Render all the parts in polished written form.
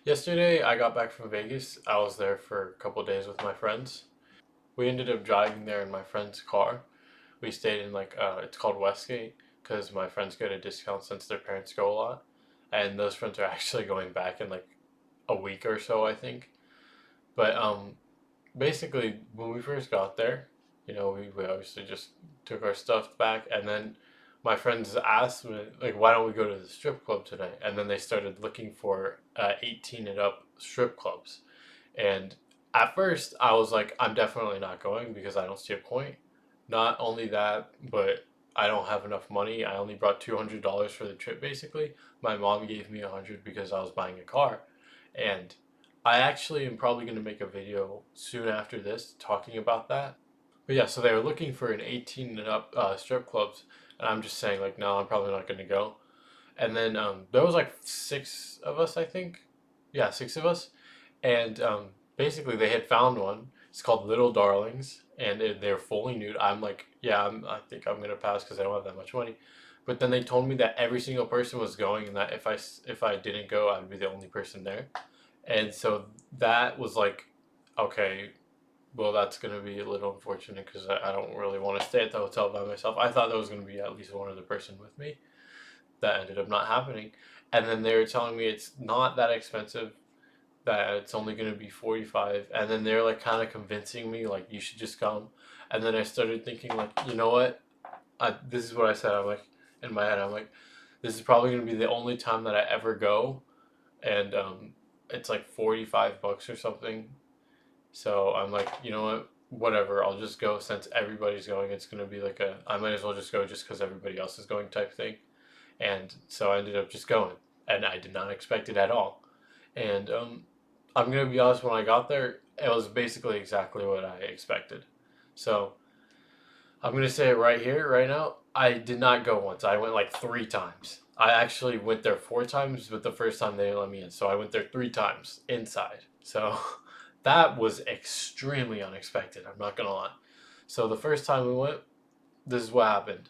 Yesterday, I got back from Vegas. I was there for a couple days with my friends. We ended up driving there in my friend's car. We stayed in it's called Westgate because my friends get a discount since their parents go a lot. And those friends are actually going back in like a week or so, I think. But basically, when we first got there, we obviously just took our stuff back, and then my friends asked me, like, why don't we go to the strip club tonight? And then they started looking for 18 and up strip clubs. And at first, I was like, I'm definitely not going because I don't see a point. Not only that, but I don't have enough money. I only brought $200 for the trip, basically. My mom gave me 100 because I was buying a car. And I actually am probably going to make a video soon after this talking about that. But yeah, so they were looking for an 18 and up strip clubs, and I'm just saying like, no, I'm probably not going to go. And then there was like six of us, I think. Yeah, six of us, and basically they had found one. It's called Little Darlings, and they're fully nude. I'm like, yeah, I think I'm gonna pass because I don't have that much money. But then they told me that every single person was going, and that if I didn't go, I'd be the only person there. And so that was like, okay, well, that's going to be a little unfortunate because I don't really want to stay at the hotel by myself. I thought there was going to be at least one other person with me. That ended up not happening. And then they were telling me it's not that expensive, that it's only going to be 45. And then they're like kind of convincing me, like, you should just come. And then I started thinking, like, you know what? This is what I said. I'm like, in my head, I'm like, this is probably going to be the only time that I ever go. And it's like 45 bucks or something. So I'm like, you know what? Whatever. I'll just go since everybody's going. It's going to be like I might as well just go just because everybody else is going type thing. And so I ended up just going. And I did not expect it at all. And I'm going to be honest, when I got there, it was basically exactly what I expected. So I'm going to say it right here, right now. I did not go once. I went like three times. I actually went there four times, but the first time they didn't let me in. So I went there three times inside. So that was extremely unexpected. I'm not going to lie. So the first time we went, this is what happened.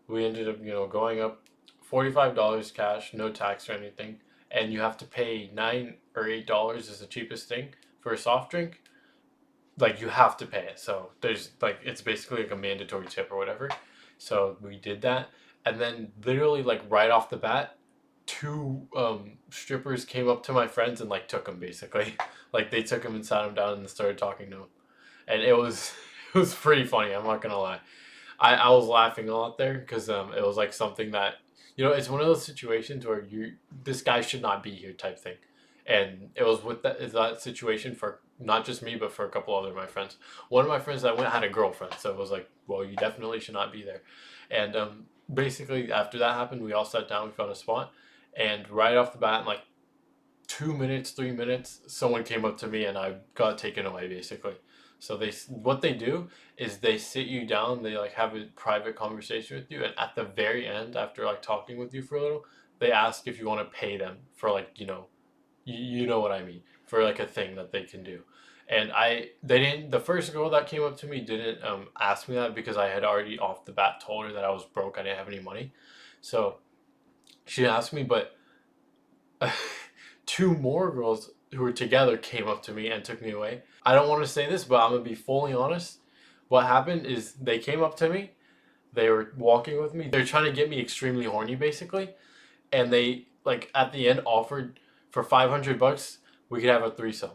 We ended up, going up $45 cash, no tax or anything. And you have to pay $9 or $8 is the cheapest thing for a soft drink. Like, you have to pay it. So there's like, it's basically like a mandatory tip or whatever. So we did that, and then literally like right off the bat, two strippers came up to my friends and like took him basically. Like, they took him and sat him down and started talking to him, and it was it was pretty funny. I'm not gonna lie. I was laughing a lot there because it was like something that, it's one of those situations where this guy should not be here type thing. And it was with that situation for not just me but for a couple other of my friends. One of my friends that went had a girlfriend, so it was like, well, you definitely should not be there. And basically after that happened, we all sat down, we found a spot, and right off the bat, in like 2 minutes, 3 minutes, someone came up to me and I got taken away basically. So what they do is they sit you down, they like have a private conversation with you, and at the very end, after like talking with you for a little, they ask if you want to pay them for like, you know what I mean, for like a thing that they can do. And they didn't. The first girl that came up to me didn't ask me that because I had already off the bat told her that I was broke, I didn't have any money. So she asked me, but two more girls who were together came up to me and took me away. I don't want to say this, but I'm gonna be fully honest. What happened is they came up to me. They were walking with me. They're trying to get me extremely horny, basically. And they like at the end offered for 500 bucks we could have a threesome.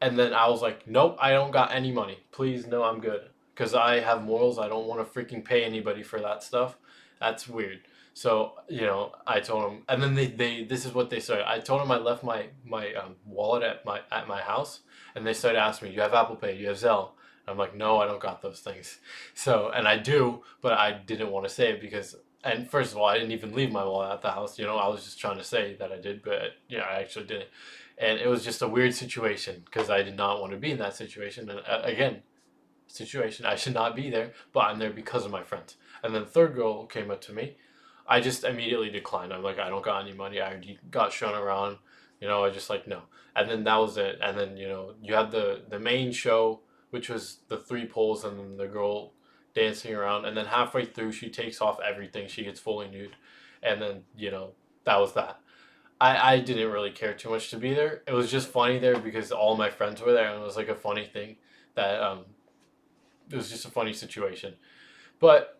And then I was like, nope, I don't got any money. Please, no, I'm good. Because I have morals. I don't want to freaking pay anybody for that stuff. That's weird. So, I told them, and then they this is what they started. I told them I left my wallet at my house, and they started asking me, "Do you have Apple Pay? Do you have Zelle?" I'm like, "No, I don't got those things." So, and I do, but I didn't want to say it because, and first of all, I didn't even leave my wallet at the house. I was just trying to say that I did, but I actually didn't. And it was just a weird situation because I did not want to be in that situation. And again, situation I should not be there, but I'm there because of my friends. And then the third girl came up to me. I just immediately declined. I'm like, I don't got any money. I already got shown around. I just like, no. And then that was it. And then you had the main show, which was the three poles and then the girl dancing around. And then halfway through, she takes off everything. She gets fully nude, and then that was that. I didn't really care too much to be there. It was just funny there because all my friends were there, and it was like a funny thing that it was just a funny situation. But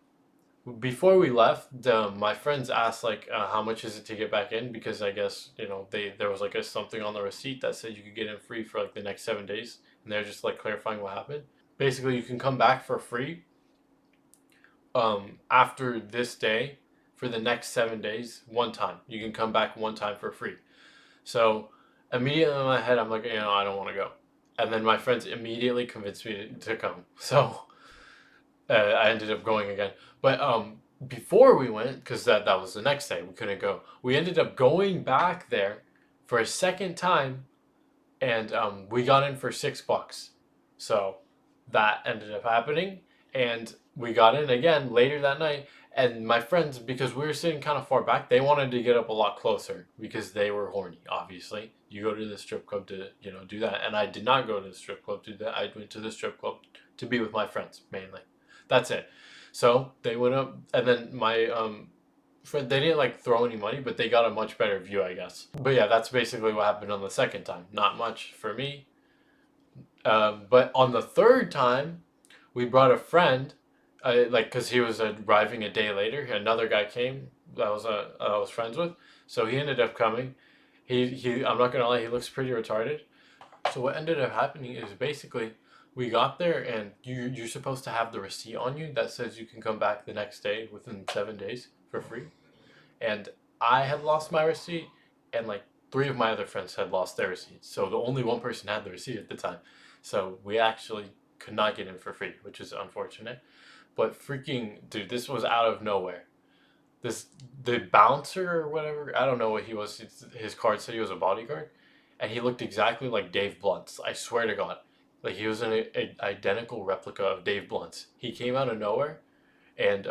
before we left, my friends asked like, how much is it to get back in? Because I guess there was like a something on the receipt that said you could get in free for like the next 7 days, and they're just like clarifying what happened. Basically, you can come back for free after this day for the next 7 days one time. You can come back one time for free. So immediately in my head, I'm like, I don't want to go. And then my friends immediately convinced me to come. So I ended up going again. But before we went, because that was the next day, we couldn't go. We ended up going back there for a second time, and we got in for $6. So that ended up happening, and we got in again later that night. And my friends, because we were sitting kind of far back, they wanted to get up a lot closer because they were horny. Obviously, you go to the strip club to do that, and I did not go to the strip club to do that. I went to the strip club to be with my friends mainly. That's it. So they went up, and then my friend, they didn't like throw any money, but they got a much better view, I guess. But yeah, that's basically what happened on the second time. Not much for me. But on the third time, we brought a friend, like because he was arriving a day later. Another guy came that I was friends with, so he ended up coming. He I'm not gonna lie, he looks pretty retarded. So what ended up happening is basically we got there, and you're supposed to have the receipt on you that says you can come back the next day within 7 days for free. And I had lost my receipt, and like three of my other friends had lost their receipts. So the only one person had the receipt at the time. So we actually could not get in for free, which is unfortunate. But freaking dude, this was out of nowhere. The bouncer or whatever, I don't know what he was. His card said he was a bodyguard, and he looked exactly like Dave Blunt's. I swear to God, like he was an identical replica of Dave Blunt's. He came out of nowhere, and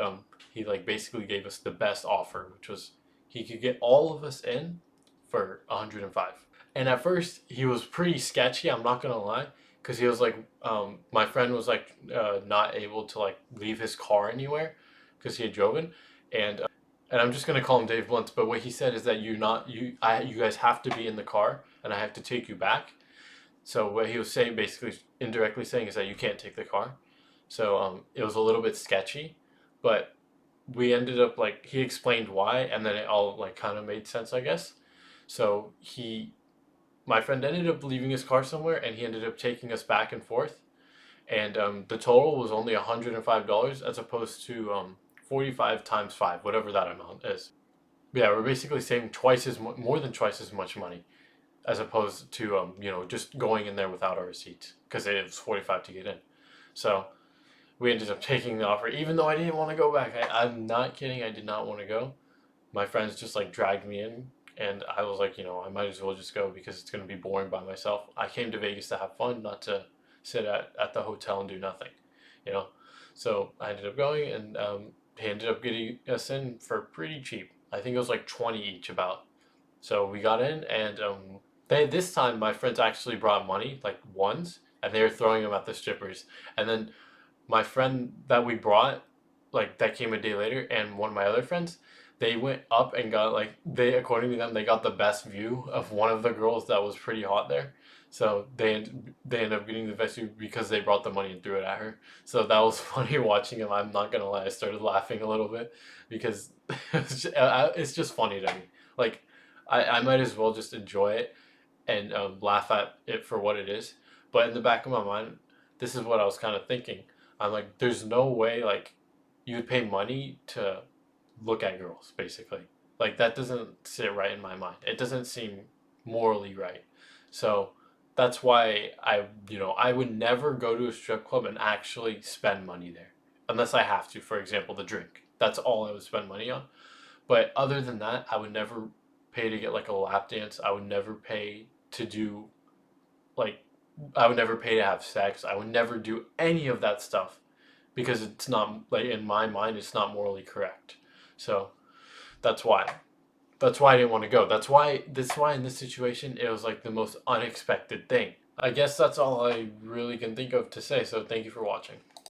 he like basically gave us the best offer, which was he could get all of us in for 105. And at first he was pretty sketchy. I'm not gonna lie, because he was like, my friend was like not able to like leave his car anywhere because he had driven, and and I'm just gonna call him Dave Blunt. But what he said is that you guys have to be in the car, and I have to take you back. So what he was saying, basically indirectly saying, is that you can't take the car. So it was a little bit sketchy, but we ended up like he explained why, and then it all like kind of made sense, I guess. So my friend ended up leaving his car somewhere, and he ended up taking us back and forth, and the total was only $105 as opposed to 45 times 5, whatever that amount is. Yeah, we're basically saving more than twice as much money as opposed to just going in there without our receipts because it was 45 to get in. So we ended up taking the offer, even though I didn't want to go back. I'm not kidding. I did not want to go. My friends just like dragged me in, and I was like, I might as well just go because it's going to be boring by myself. I came to Vegas to have fun, not to sit at the hotel and do nothing, you know. So I ended up going, and he ended up getting us in for pretty cheap. I think it was like 20 each about. So we got in, and this time my friends actually brought money, like ones, and they were throwing them at the strippers. And then my friend that we brought, like that came a day later, and one of my other friends, they went up and got like according to them, they got the best view of one of the girls that was pretty hot there. So they ended up getting the best view because they brought the money and threw it at her. So that was funny watching him. I'm not gonna lie, I started laughing a little bit because it's just funny to me. Like I might as well just enjoy it and laugh at it for what it is. But in the back of my mind, this is what I was kind of thinking. I'm like, there's no way like you would pay money to look at girls, basically. Like that doesn't sit right in my mind. It doesn't seem morally right. So that's why I would never go to a strip club and actually spend money there. Unless I have to, for example, the drink. That's all I would spend money on. But other than that, I would never pay to get like a lap dance. I would never pay to do like I would never pay to have sex. I would never do any of that stuff because it's not like in my mind it's not morally correct. So that's why. That's why I didn't want to go. That's why in this situation it was like the most unexpected thing. I guess that's all I really can think of to say. So thank you for watching.